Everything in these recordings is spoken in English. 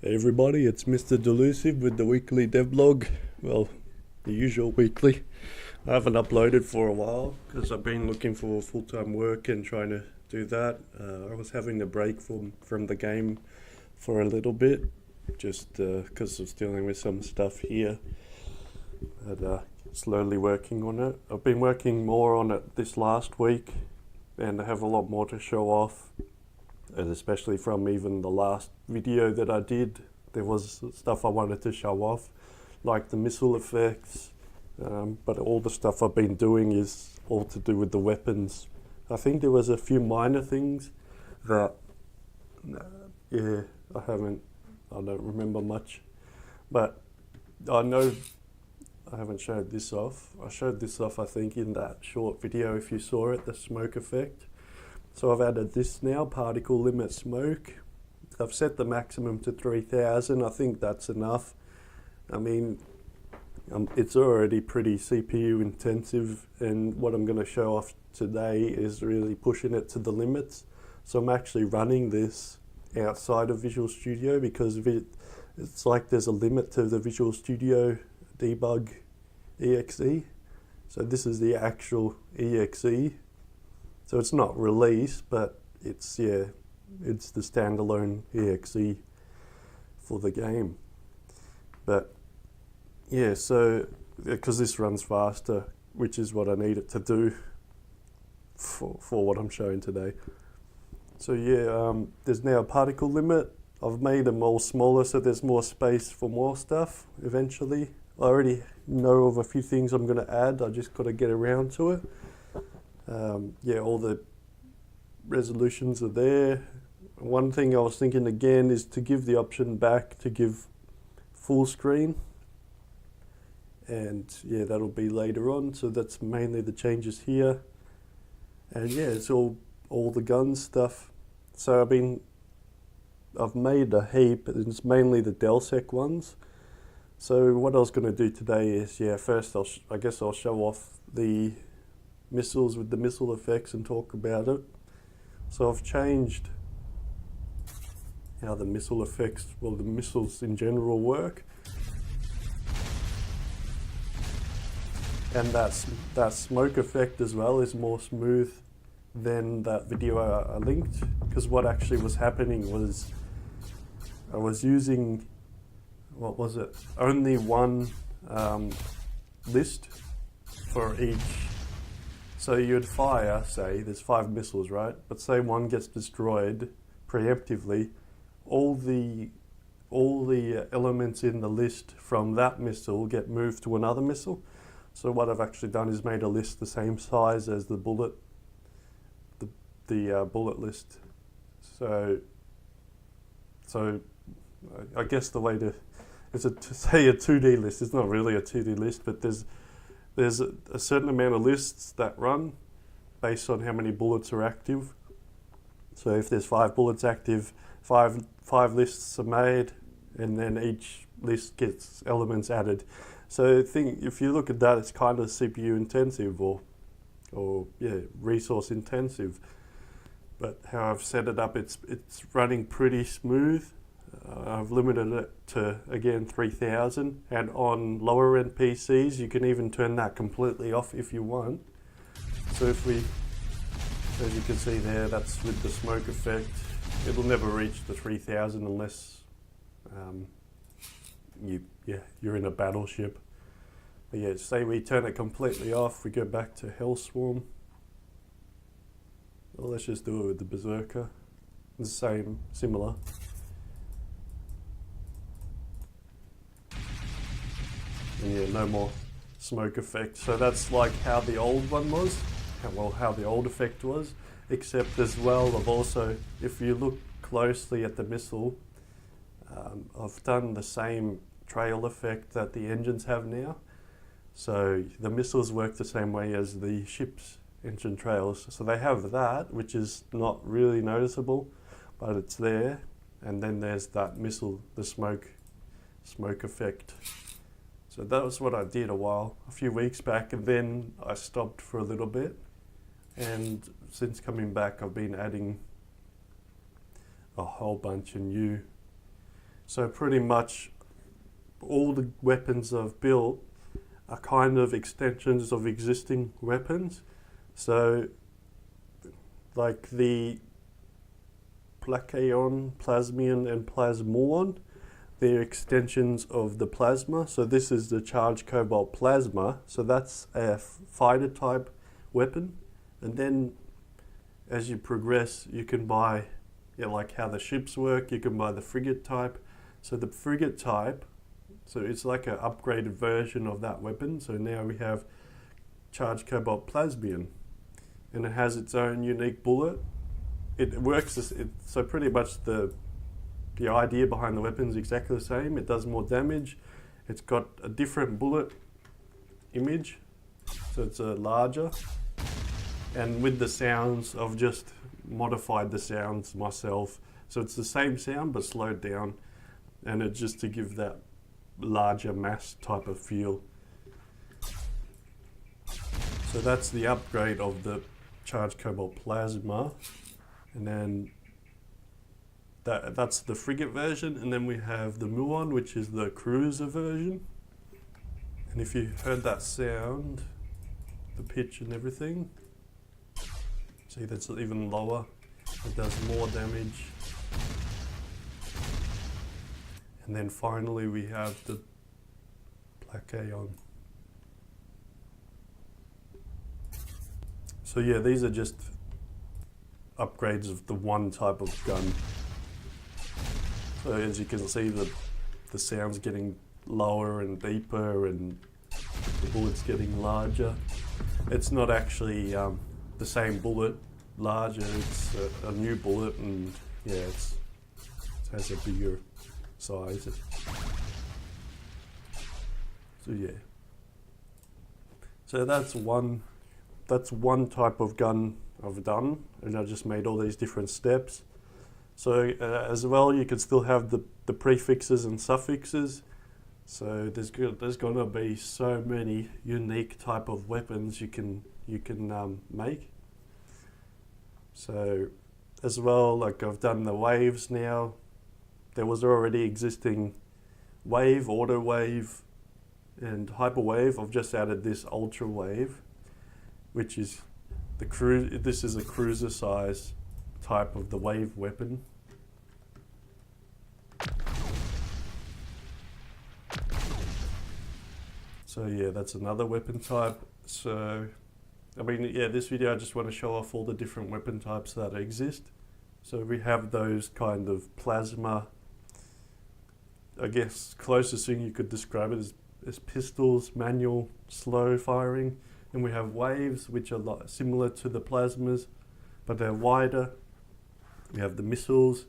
Hey everybody, it's Mr. Delusia with the weekly devblog. Well, the usual weekly. I haven't uploaded for a while because I've been looking for full-time work and trying to do that. I was having a break from the game for a little bit, just because I was dealing with some stuff here. But slowly working on it. I've been working more on it this last week, and I have a lot more to show off. And especially from even the last video that I did, there was stuff I wanted to show off, like the missile effects, but all the stuff I've been doing is all to do with the weapons. I think there was a few minor things that, I don't remember much, but I know I haven't showed this off. I showed this off, I think, in that short video, if you saw it, the smoke effect. So I've added this now, particle limit smoke. I've set the maximum to 3000. I think that's enough. I mean, it's already pretty CPU intensive, and what I'm going to show off today is really pushing it to the limits. So I'm actually running this outside of Visual Studio because it's like there's a limit to the Visual Studio debug exe. So this is the actual exe. So it's not released, but it's the standalone exe for the game. But yeah, so because this runs faster, which is what I need it to do for what I'm showing today. So yeah, there's now a particle limit. I've made them all smaller so there's more space for more stuff eventually. I already know of a few things I'm going to add, I just got to get around to it. All the resolutions are there. One thing I was thinking again is to give the option back to give full screen, and yeah, that'll be later on. So that's mainly the changes here, and yeah, it's all the gun stuff. So I've made a heap, and it's mainly the DelSec ones. So what I was going to do today is, first I guess I'll show off the missiles with the missile effects and talk about it. So I've changed how the missile effects, well, the missiles in general work. And that smoke effect as well is more smooth than that video I linked, because what actually was happening was I was using, what was it, only one list for each. So you'd fire, say, there's 5 missiles, right? But say one gets destroyed preemptively, all the elements in the list from that missile get moved to another missile. So what I've actually done is made a list the same size as the bullet, the bullet list. So I guess the way to say a 2D list. It's not really a 2D list, but there's a certain amount of lists that run based on how many bullets are active. So if there's 5 bullets active, five lists are made, and then each list gets elements added. So if you look at that, it's kind of CPU intensive or resource intensive. But how I've set it up, it's running pretty smooth. I've limited it to, again, 3000, and on lower end PCs you can even turn that completely off if you want. So if we, as you can see there, that's with the smoke effect. It'll never reach the 3000 unless you're in a battleship. But yeah, say we turn it completely off, we go back to Hellswarm. Well, let's just do it with the Berserker. The same, similar. And yeah, no more smoke effect. So that's like how the old one was, how the old effect was, except as well I've also, if you look closely at the missile, I've done the same trail effect that the engines have now. So the missiles work the same way as the ship's engine trails. So they have that, which is not really noticeable, but it's there. And then there's that missile, the smoke effect. So that was what I did a few weeks back, and then I stopped for a little bit. And since coming back, I've been adding a whole bunch of new So pretty much all the weapons I've built are kind of extensions of existing weapons. So like the Plakeon, Plasmion and Plasmon, they're extensions of the Plasma. So this is the Charged Cobalt Plasma. So that's a fighter type weapon. And then as you progress, you can buy, like how the ships work, you can buy the frigate type. So the frigate type, so it's like an upgraded version of that weapon. So now we have Charged Cobalt Plasmion, and it has its own unique bullet. It works, so pretty much the idea behind the weapon is exactly the same. It does more damage. It's got a different bullet image, so it's larger. And with the sounds, I've just modified the sounds myself. So it's the same sound but slowed down, and it's just to give that larger mass type of feel. So that's the upgrade of the Charged Cobalt Plasma. And then that's the frigate version, and then we have the Muon, which is the cruiser version. And if you heard that sound, the pitch and everything, see that's even lower. It does more damage. And then finally we have the Plakeon. So yeah, these are just upgrades of the one type of gun. So as you can see, the sound's getting lower and deeper, and the bullet's getting larger. It's not actually the same bullet larger, it's a new bullet, and yeah, it has a bigger size. So yeah. So that's one type of gun I've done, and I just made all these different steps. So as well, you can still have the prefixes and suffixes. So there's gonna be so many unique type of weapons you can make. So as well, like I've done the waves now. There was already existing wave, auto wave, and hyper wave. I've just added this ultra wave, which is this is a cruiser size type of the wave weapon. So yeah, that's another weapon type. So I mean, yeah, this video I just want to show off all the different weapon types that exist. So we have those kind of plasma, I guess closest thing you could describe it as pistols, manual, slow firing. And we have waves, which are similar to the plasmas, but they're wider. We have the missiles.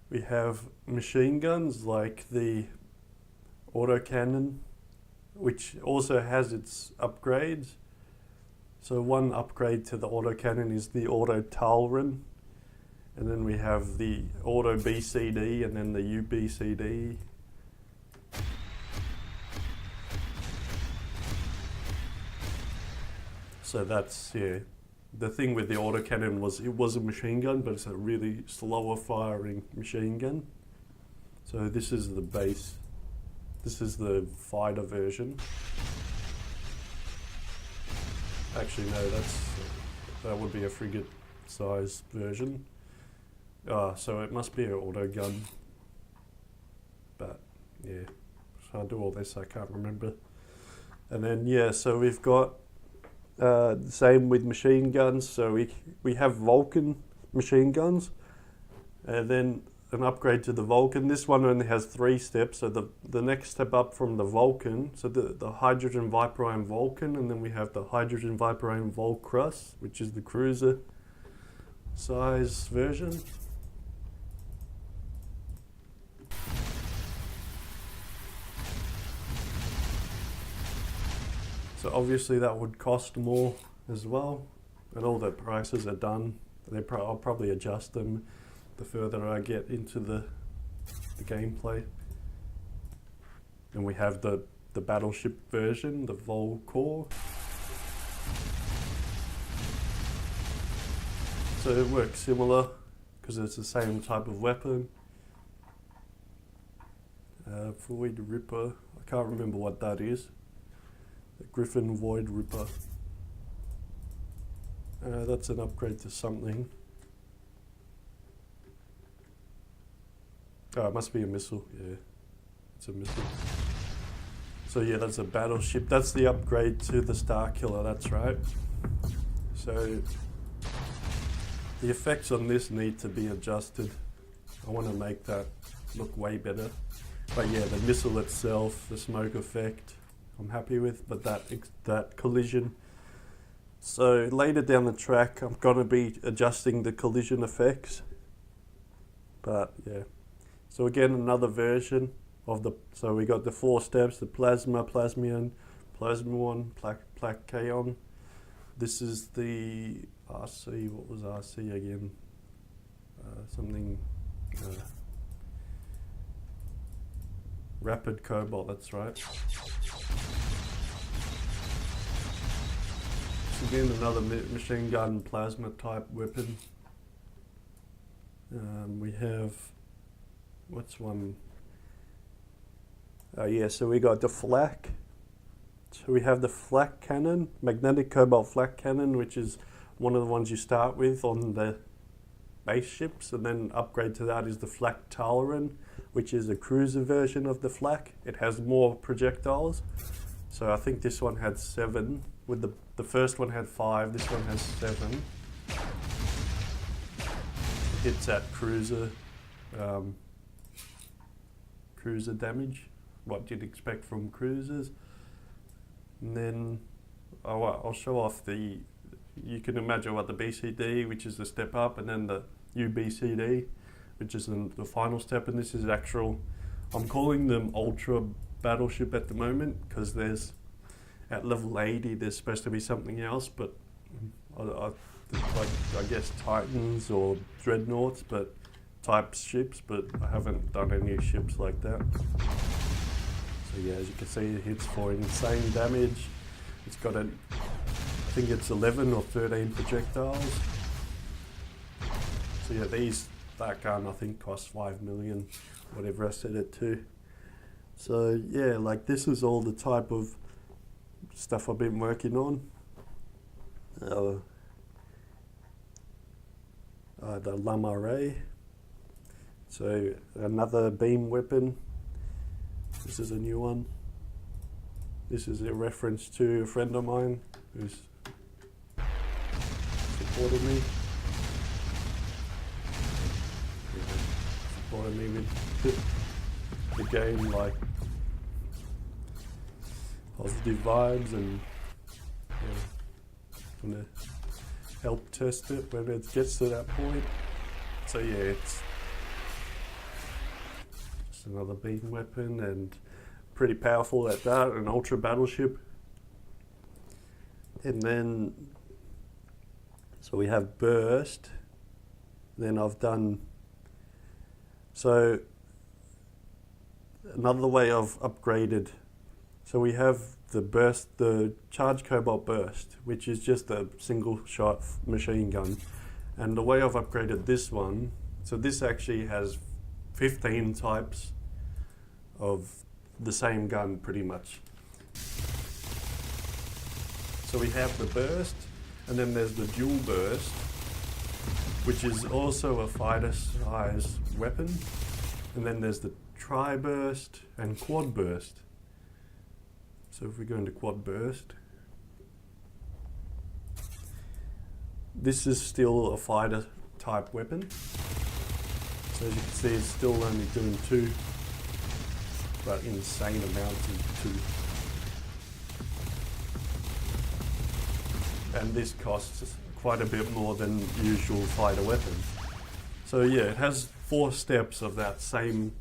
We have machine guns like the autocannon, which also has its upgrades. So one upgrade to the autocannon is the auto Talron. And then we have the auto BCD and then the UBCD. So that's, yeah, the thing with the autocannon was it was a machine gun, but it's a really slower firing machine gun. So this is the base. This is the fighter version. Actually, no, that would be a frigate size version. So it must be an auto gun. But yeah, so I'll do all this, I can't remember. And then yeah, so we've got the same with machine guns. So we have Vulcan machine guns, and then an upgrade to the Vulcan. This one only has 3 steps. So the next step up from the Vulcan, so the Hydrogen Viperine Vulcan, and then we have the Hydrogen Viperine Volcrus, which is the cruiser size version. So obviously that would cost more as well, and all the prices are done. I'll probably adjust them the further I get into the gameplay. And we have the battleship version, the Volcor. So it works similar because it's the same type of weapon. Void Ripper. I can't remember what that is. The Griffin Void Ripper. That's an upgrade to something. Oh, it must be a missile. Yeah, it's a missile. So yeah, that's a battleship. That's the upgrade to the Star Killer, that's right. So the effects on this need to be adjusted. I want to make that look way better. But yeah, the missile itself, the smoke effect, I'm happy with, but that collision. So later down the track, I'm going to be adjusting the collision effects. But yeah. So again, another version of so we got the 4 steps, the Plasma, Plasmion, Plasmon, Placeon. This is the RC, what was RC again? Rapid Cobalt, that's right. So again, another machine gun plasma type weapon. We have, what's one? Oh yeah, so we got the flak. So we have the flak cannon, magnetic cobalt flak cannon, which is one of the ones you start with on the base ships, and then upgrade to that is the flak Talaran, which is a cruiser version of the flak. It has more projectiles. So I think this one had 7, with the first one had 5, this one has 7. Hits at cruiser damage, what you'd expect from cruisers. And then I'll show off you can imagine what the BCD, which is the step up, and then the UBCD, which is the final step. And this is actual, I'm calling them Ultra Battleship at the moment, because there's, at level 80, there's supposed to be something else, but I guess Titans or Dreadnoughts, but type ships, but I haven't done any ships like that. So yeah, as you can see, it hits for insane damage. It's got I think it's 11 or 13 projectiles. So yeah, that gun I think costs 5 million, whatever I set it to. So yeah, like this is all the type of stuff I've been working on. The Lama Ray. So another beam weapon. This is a new one. This is a reference to a friend of mine who's supported me. Supported me with the game, like positive vibes, and gonna help test it when it gets to that point. So yeah, it's just another beam weapon, and pretty powerful at that, an ultra battleship. And then, so we have burst. Then I've done, so another way I've upgraded, so we have the burst, the charge cobalt burst, which is just a single shot machine gun. And the way I've upgraded this one, so this actually has 15 types of the same gun pretty much. So we have the burst, and then there's the dual burst, which is also a fighter size weapon. And then there's the tri-burst and quad burst. So if we go into quad burst, this is still a fighter type weapon. So as you can see, it's still only doing 2, but insane amounts of 2. And this costs quite a bit more than usual fighter weapons. So yeah, it has 4 steps of that same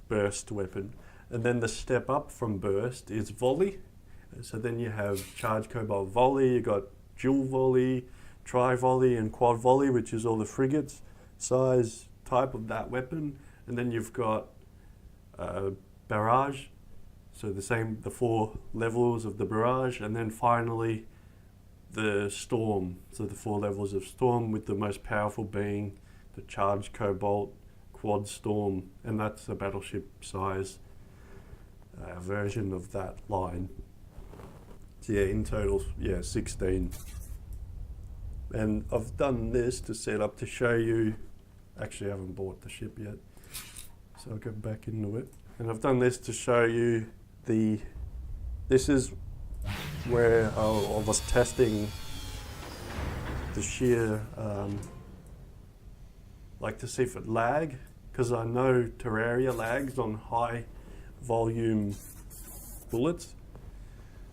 burst weapon. And then the step up from burst is volley. So then you have charge cobalt volley, you got dual volley, tri-volley and quad volley, which is all the frigates size type of that weapon. And then you've got barrage, so the 4 levels of the barrage, and then finally the storm, so the 4 levels of storm, with the most powerful being the charge cobalt quad storm, and that's a battleship size version of that line. So yeah, in total, yeah, 16. And I've done this to set up to show you, actually I haven't bought the ship yet, so I'll go back into it. And I've done this to show you this is where I was testing the shear, like to see if it lag, because I know Terraria lags on high volume bullets,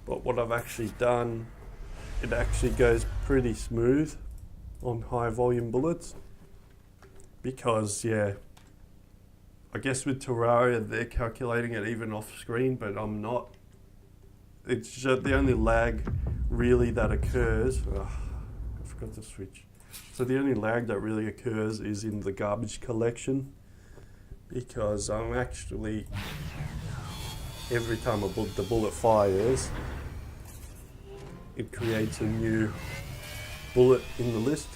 but what I've actually done, it actually goes pretty smooth on high volume bullets, because yeah, I guess with Terraria they're calculating it even off screen, but I'm not. It's just the only lag really that occurs. I forgot to switch. So the only lag that really occurs is in the garbage collection, because I'm actually, every time the bullet fires, it creates a new bullet in the list,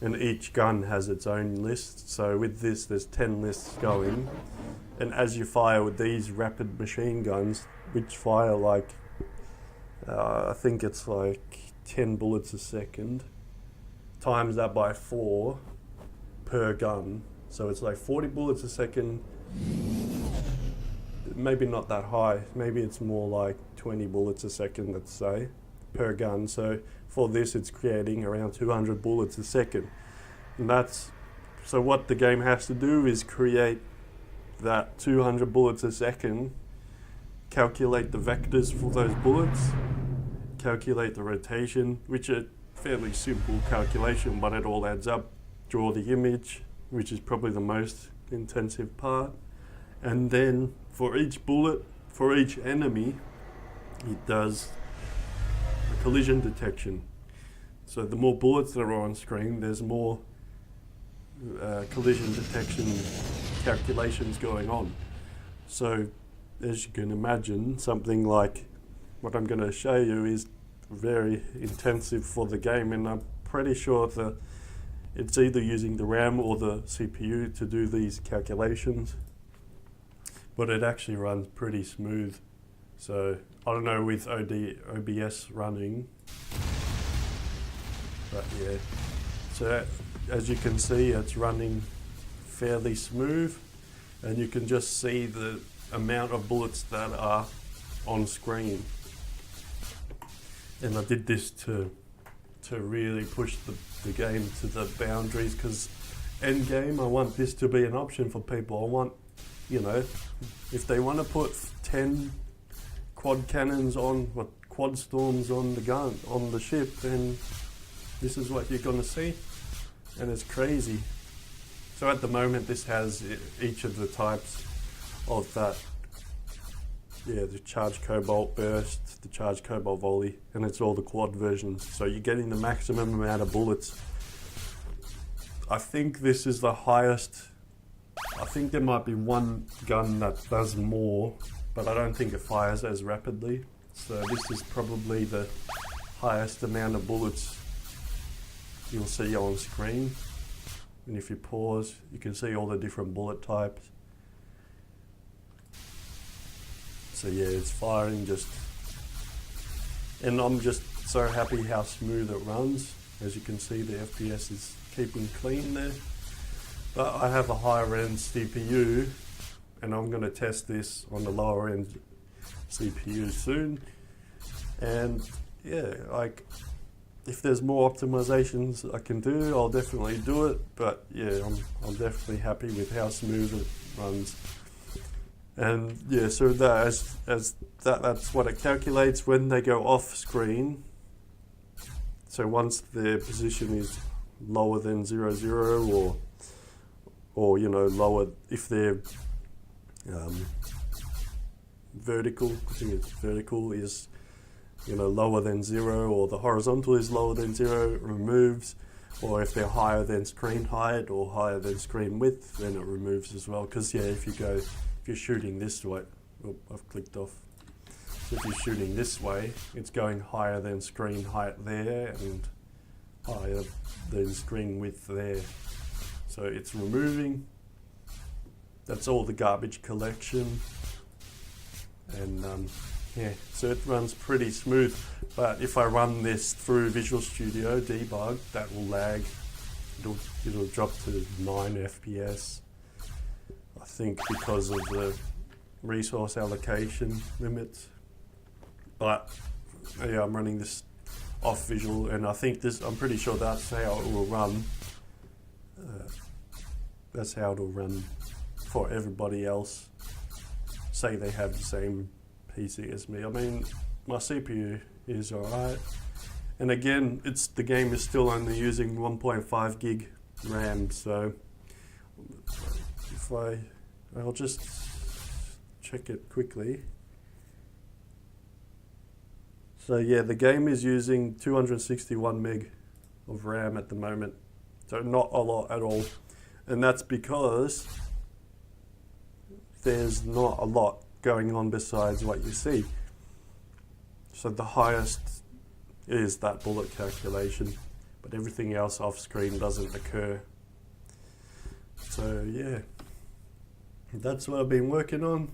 and each gun has its own list. So with this, there's 10 lists going, and as you fire with these rapid machine guns, which fire like, I think it's like 10 bullets a second, times that by 4 per gun, so it's like 40 bullets a second. Maybe not that high, maybe it's more like 20 bullets a second, let's say, per gun. So for this it's creating around 200 bullets a second, and that's, so what the game has to do is create that 200 bullets a second, calculate the vectors for those bullets, calculate the rotation, which are fairly simple calculation, but it all adds up, draw the image, which is probably the most intensive part, and then for each bullet, for each enemy, it does a collision detection. So the more bullets that are on screen, there's more collision detection calculations going on. So as you can imagine, something like what I'm going to show you is very intensive for the game, and I'm pretty sure that it's either using the RAM or the CPU to do these calculations, but it actually runs pretty smooth. So I don't know with OBS running, but yeah, so as you can see, it's running fairly smooth, and you can just see the amount of bullets that are on screen. And I did this to really push the game to the boundaries, because end game I want this to be an option for people. I want, you know, if they want to put 10 quad cannons on, or quad storms on the gun, on the ship, then this is what you're going to see, and it's crazy. So at the moment this has each of the types of that. Yeah, the charged cobalt burst, the charged cobalt volley, and it's all the quad versions. So you're getting the maximum amount of bullets. I think this is the highest. I think there might be one gun that does more, but I don't think it fires as rapidly. So this is probably the highest amount of bullets you'll see on screen. And if you pause, you can see all the different bullet types. So yeah, it's firing just, and I'm just so happy how smooth it runs. As you can see, the FPS is keeping clean there. But I have a higher end CPU, and I'm going to test this on the lower end CPU soon. And yeah, like, if there's more optimizations I can do, I'll definitely do it. But yeah, I'm definitely happy with how smooth it runs. And yeah, so that that's what it calculates when they go off screen. So once their position is lower than 00, or you know, lower if they're vertical, I think it's vertical is, you know, lower than 0, or the horizontal is lower than 0, it removes. Or if they're higher than screen height or higher than screen width, then it removes as well. Because yeah, if you're shooting this way, oh, I've clicked off. So if you're shooting this way, it's going higher than screen height there and higher than screen width there. So it's removing that's all the garbage collection. And yeah, so it runs pretty smooth. But if I run this through Visual Studio Debug, that will lag. It'll drop to 9 FPS. I think because of the resource allocation limits. But yeah, I'm running this off Visual, and I think I'm pretty sure that's how it will run. That's how it'll run for everybody else. Say they have the same PC as me. I mean, my CPU is alright. And again, the game is still only using 1.5 gig RAM, so if I'll just check it quickly. So yeah, the game is using 261 meg of RAM at the moment. So not a lot at all. And that's because there's not a lot going on besides what you see. So the highest is that bullet calculation, but everything else off screen doesn't occur. So yeah, that's what I've been working on.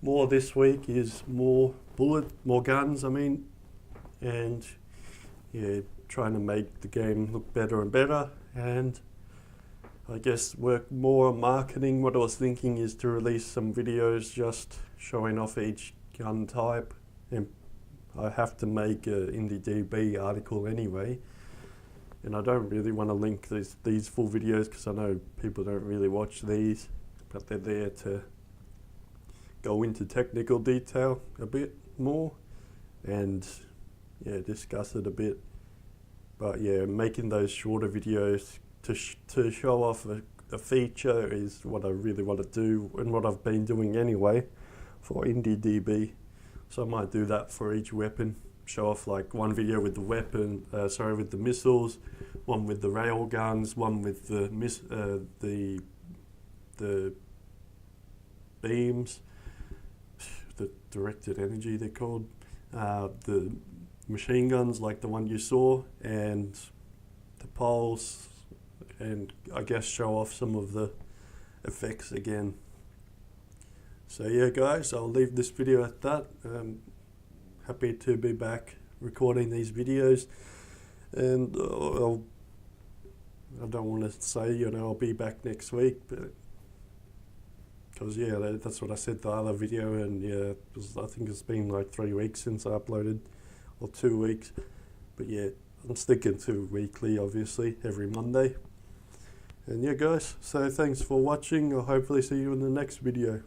More this week is more guns, I mean, and yeah, trying to make the game look better and better, and I guess work more on marketing. What I was thinking is to release some videos just showing off each gun type, and I have to make an IndieDB article anyway, and I don't really want to link these full videos because I know people don't really watch these, but they're there to go into technical detail a bit more and yeah, discuss it a bit. But yeah, making those shorter videos to show off a feature is what I really want to do, and what I've been doing anyway for IndieDB. So I might do that for each weapon, show off like one video with the weapon, with the missiles, one with the rail guns, one with the beams, the directed energy they're called, the machine guns like the one you saw, and the poles, and I guess show off some of the effects again. So yeah guys, I'll leave this video at that. Happy to be back recording these videos, and I don't want to say I'll be back next week, but because yeah, that's what I said the other video, and yeah, I think it's been like 3 weeks since I uploaded, or 2 weeks, but yeah, I'm sticking to weekly, obviously, every Monday. And yeah guys, so thanks for watching. I'll hopefully see you in the next video.